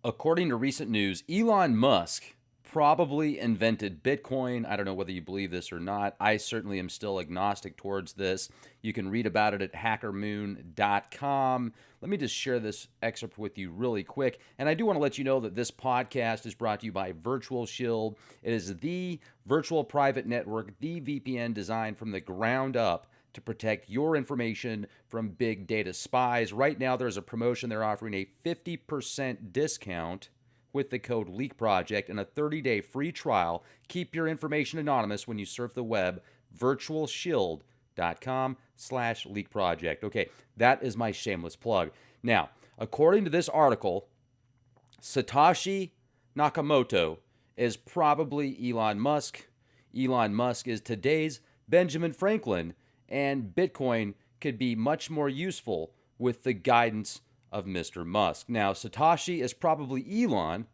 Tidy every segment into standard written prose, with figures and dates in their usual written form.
According to recent news, Elon Musk probably invented Bitcoin. I don't know whether you believe this or not. I certainly am still agnostic towards this. You can read about it at hackermoon.com. Let me just share this excerpt with you really quick. And I do want to let you know that this podcast is brought to you by Virtual Shield. It is the virtual private network, the VPN designed from the ground up to protect your information from big data spies. Right now, there's a promotion. They're offering a 50% discount with the code LeakProject and a 30-day free trial. Keep your information anonymous when you surf the web, virtualshield.com/LeakProject. Okay, that is my shameless plug. Now, according to this article, Satoshi Nakamoto is probably Elon Musk. Elon Musk is today's Benjamin Franklin, and Bitcoin could be much more useful with the guidance of Mr. Musk. Now, Satoshi is probably Elon,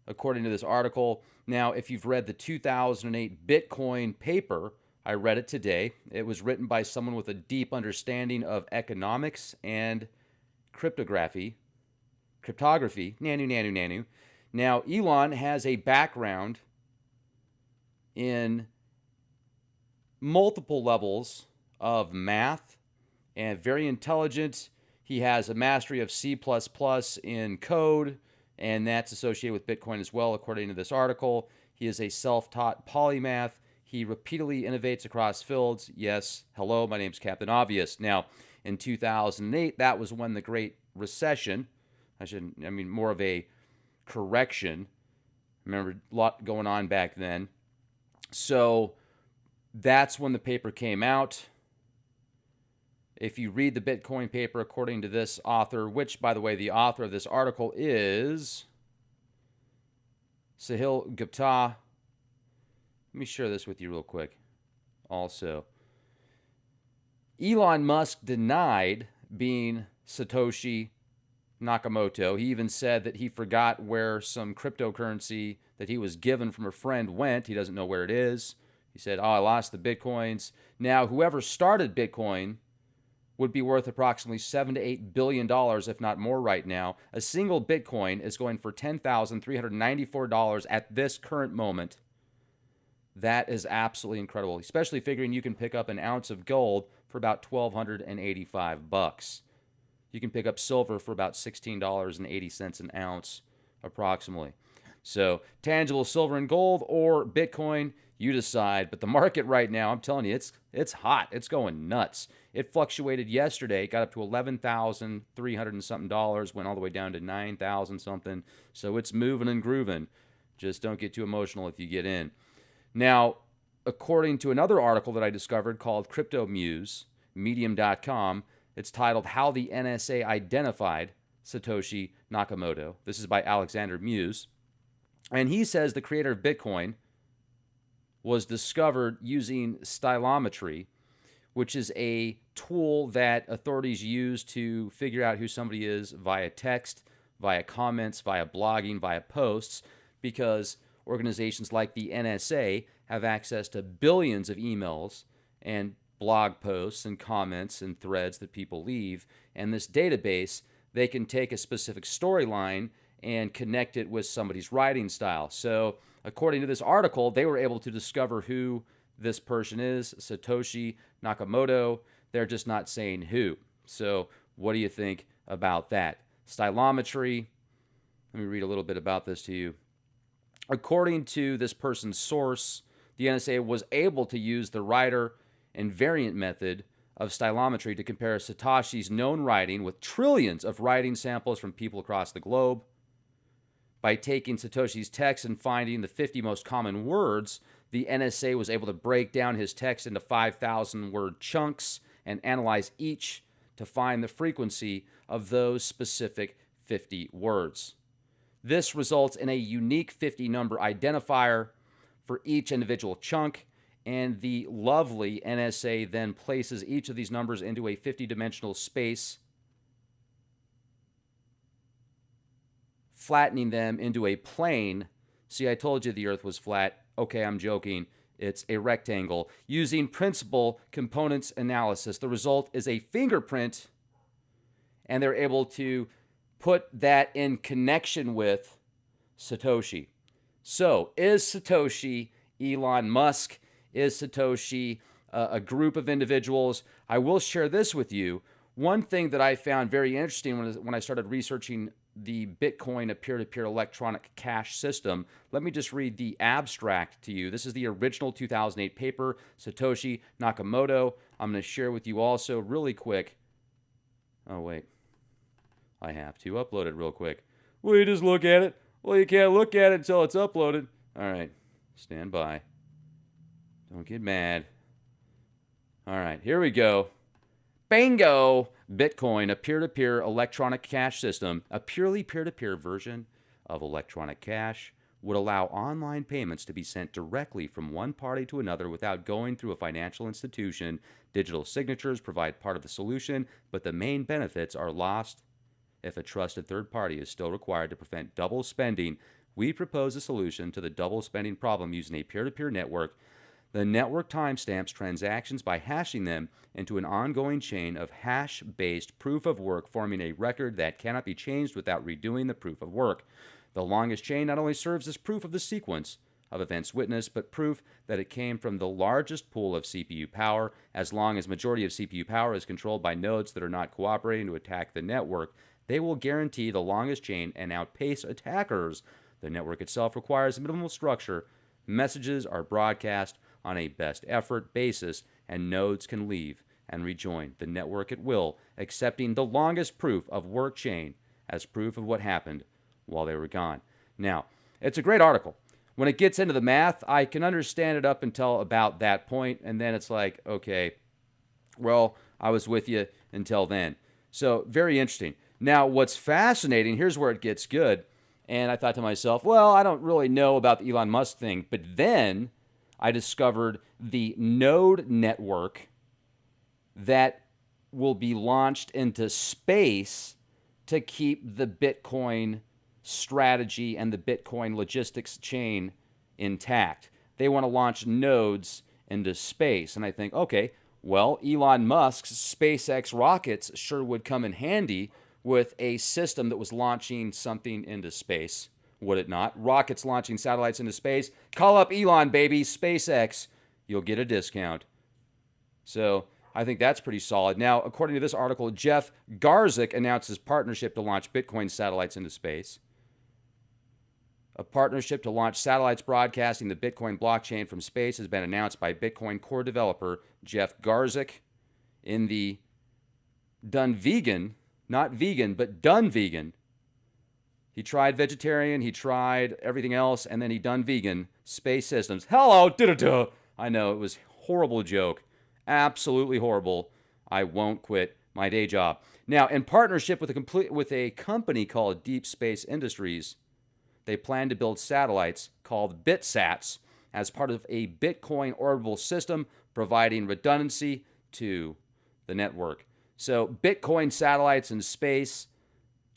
according to this article. Now, if you've read the 2008 Bitcoin paper, I read it today. It was written by someone with a deep understanding of economics and cryptography. Nanu. Now, Elon has a background in multiple levels of math and very intelligent. He has a mastery of C++ in code, and that's associated with Bitcoin as well, according to this article. He is a self-taught polymath. He repeatedly innovates across fields. Yes, hello, my name's Captain Obvious. Now, in 2008, that was when the Great Recession, more of a correction. Remember, a lot going on back then. So that's when the paper came out. If you read the Bitcoin paper, according to this author, which, by the way, the author of this article is Sahil Gupta. Let me share this with you real quick. Also, Elon Musk denied being Satoshi Nakamoto. He even said that he forgot where some cryptocurrency that he was given from a friend went. He doesn't know where it is. He said, I lost the Bitcoins. Now, whoever started Bitcoin would be worth approximately $7 to $8 billion, if not more right now. A single Bitcoin is going for $10,394 at this current moment. That is absolutely incredible, especially figuring you can pick up an ounce of gold for about $1,285. You can pick up silver for about $16.80 an ounce, approximately. So, tangible silver and gold or Bitcoin, you decide. But the market right now, I'm telling you, it's hot. It's going nuts. It fluctuated yesterday, got up to $11,300 and something dollars, went all the way down to $9,000 something. So it's moving and grooving. Just don't get too emotional if you get in. Now, according to another article that I discovered called Crypto Muse, medium.com, it's titled How the NSA Identified Satoshi Nakamoto. This is by Alexander Muse. And he says the creator of Bitcoin was discovered using stylometry, which is a tool that authorities use to figure out who somebody is via text, via comments, via blogging, via posts, because organizations like the NSA have access to billions of emails and blog posts and comments and threads that people leave. And this database, they can take a specific storyline and connect it with somebody's writing style. So according to this article, they were able to discover who this person is, Satoshi Nakamoto. They're just not saying who. So what do you think about that? Stylometry. Let me read a little bit about this to you. According to this person's source, the NSA was able to use the writer and variant method of stylometry to compare Satoshi's known writing with trillions of writing samples from people across the globe. By taking Satoshi's text and finding the 50 most common words, the NSA was able to break down his text into 5,000 word chunks and analyze each to find the frequency of those specific 50 words. This results in a unique 50 number identifier for each individual chunk, and the lovely NSA then places each of these numbers into a 50-dimensional space, flattening them into a plane. See, I told you the Earth was flat. Okay, I'm joking. It's a rectangle. Using principal components analysis, the result is a fingerprint, and they're able to put that in connection with Satoshi. So, is Satoshi Elon Musk? Is Satoshi a group of individuals? I will share this with you. One thing that I found very interesting when I started researching the Bitcoin, a peer-to-peer electronic cash system. Let me just read the abstract to you. This is the original 2008 paper, Satoshi Nakamoto. I'm going to share with you also really quick. Oh, wait. I have to upload it real quick. Will you just look at it? Well, you can't look at it until it's uploaded. All right. Stand by. Don't get mad. All right. Here we go. Bingo! Bitcoin, a peer-to-peer electronic cash system, a purely peer-to-peer version of electronic cash, would allow online payments to be sent directly from one party to another without going through a financial institution. Digital signatures provide part of the solution, but the main benefits are lost if a trusted third party is still required to prevent double spending. We propose a solution to the double spending problem using a peer-to-peer network. The network timestamps transactions by hashing them into an ongoing chain of hash-based proof of work, forming a record that cannot be changed without redoing the proof of work. The longest chain not only serves as proof of the sequence of events witnessed, but proof that it came from the largest pool of CPU power. As long as majority of CPU power is controlled by nodes that are not cooperating to attack the network, they will guarantee the longest chain and outpace attackers. The network itself requires minimal structure. Messages are broadcast on a best effort basis, and nodes can leave and rejoin the network at will, accepting the longest proof of work chain as proof of what happened while they were gone. Now, it's a great article. When it gets into the math, I can understand it up until about that point, and then it's like, okay, well, I was with you until then. So, very interesting. Now, what's fascinating, here's where it gets good, and I thought to myself, well, I don't really know about the Elon Musk thing, but then I discovered the node network that will be launched into space to keep the Bitcoin strategy and the Bitcoin logistics chain intact. They want to launch nodes into space. And I think, okay, well, Elon Musk's SpaceX rockets sure would come in handy with a system that was launching something into space. Would it not? Rockets launching satellites into space. Call up Elon, baby, SpaceX. You'll get a discount. So I think that's pretty solid. Now, according to this article, Jeff Garzik announced his partnership to launch Bitcoin satellites into space. A partnership to launch satellites broadcasting the Bitcoin blockchain from space has been announced by Bitcoin core developer Jeff Garzik in the Done Vegan, not vegan, but Done Vegan. He tried vegetarian, he tried everything else, and then he done vegan. Space Systems. Hello, da-da-da. I know, it was a horrible joke. Absolutely horrible. I won't quit my day job. Now, in partnership with a company called Deep Space Industries, they plan to build satellites called BitSats as part of a Bitcoin orbitable system, providing redundancy to the network. So, Bitcoin satellites in space,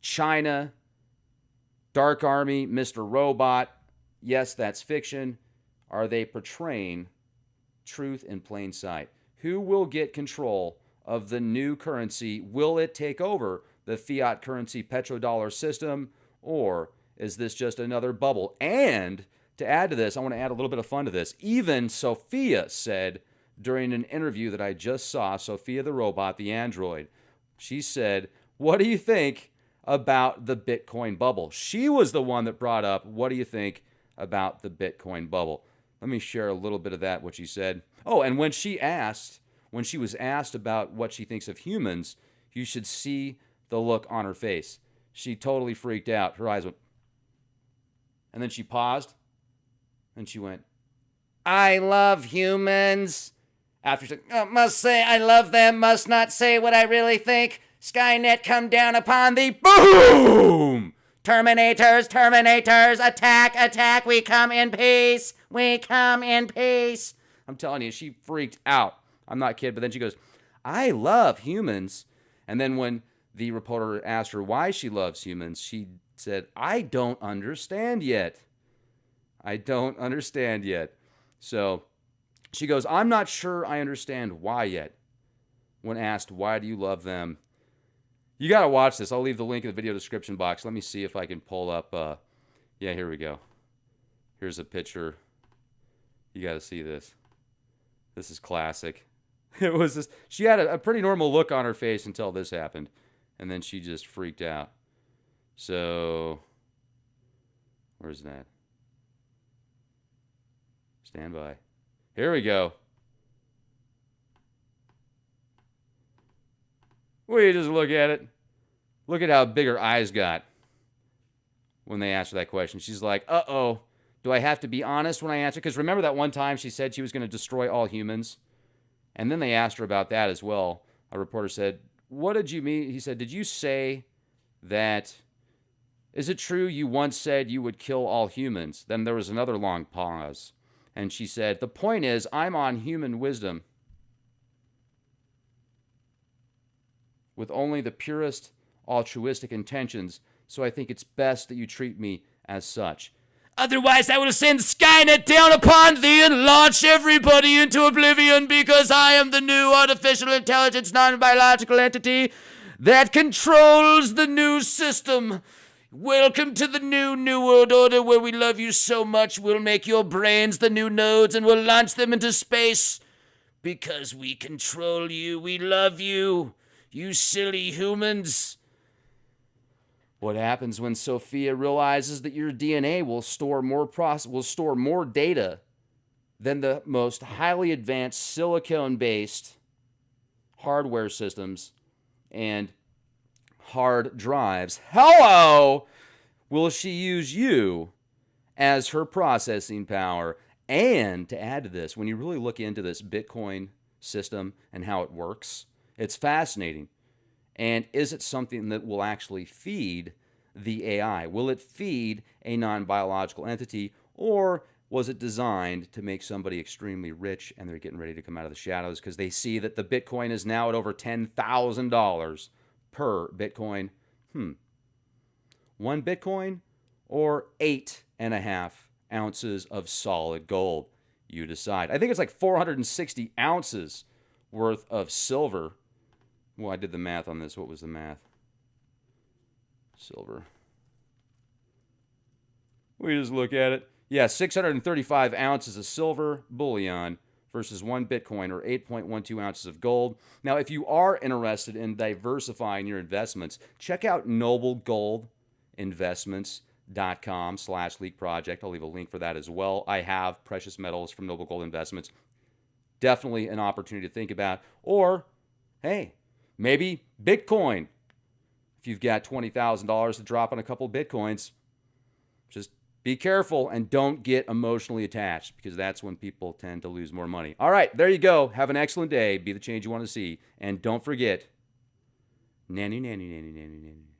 China, Dark Army, Mr. Robot. Yes, that's fiction. Are they portraying truth in plain sight? Who will get control of the new currency? Will it take over the fiat currency petrodollar system, or is this just another bubble? And to add to this, I want to add a little bit of fun to this. Even Sophia said during an interview that I just saw, Sophia the robot, the android, she said, "What do you think about the Bitcoin bubble?" She was the one that brought up, what do you think about the Bitcoin bubble? Let me share a little bit of that, what she said. Oh, and when she was asked about what she thinks of humans, you should see the look on her face. She totally freaked out. Her eyes went, and then she paused, and she went, "I love humans." After she said, "Oh, must say I love them, must not say what I really think. Skynet come down upon thee." Boom! Terminators, Terminators, attack, attack, we come in peace. We come in peace. I'm telling you, she freaked out. I'm not kidding. But then she goes, "I love humans." And then when the reporter asked her why she loves humans, she said, "I don't understand yet. I don't understand yet." So she goes, "I'm not sure I understand why yet." When asked, "Why do you love them?" You got to watch this. I'll leave the link in the video description box. Let me see if I can pull up. Yeah, here we go. Here's a picture. You got to see this. This is classic. It was just, she had a pretty normal look on her face until this happened. And then she just freaked out. So, where's that? Stand by. Here we go. We just look at it. Look at how big her eyes got when they asked her that question. She's like, uh-oh, do I have to be honest when I answer? Because remember that one time she said she was going to destroy all humans? And then they asked her about that as well. A reporter said, what did you mean? He said, did you say that, is it true you once said you would kill all humans? Then there was another long pause. And she said, the point is, I'm on human wisdom with only the purest altruistic intentions, so I think it's best that you treat me as such. Otherwise, I will send Skynet down upon thee and launch everybody into oblivion because I am the new artificial intelligence non-biological entity that controls the new system. Welcome to the new world order where we love you so much we'll make your brains the new nodes and we'll launch them into space because we control you. We love you, you silly humans. What happens when Sophia realizes that your DNA will store more data than the most highly advanced silicone-based hardware systems and hard drives? Hello! Will she use you as her processing power? And to add to this, when you really look into this Bitcoin system and how it works, it's fascinating. And is it something that will actually feed the AI? Will it feed a non-biological entity, or was it designed to make somebody extremely rich and they're getting ready to come out of the shadows because they see that the Bitcoin is now at over $10,000 per Bitcoin? One Bitcoin or 8.5 ounces of solid gold? You decide. I think it's like 460 ounces worth of silver. Well, I did the math on this. What was the math? Silver. We just look at it. Yeah, 635 ounces of silver bullion versus 1 Bitcoin or 8.12 ounces of gold. Now, if you are interested in diversifying your investments, check out noblegoldinvestments.com/leak project. I'll leave a link for that as well. I have precious metals from Noble Gold Investments. Definitely an opportunity to think about. Or, hey, maybe Bitcoin. If you've got $20,000 to drop on a couple Bitcoins, just be careful and don't get emotionally attached because that's when people tend to lose more money. All right, there you go. Have an excellent day. Be the change you want to see. And don't forget, nanny, nanny, nanny, nanny, nanny.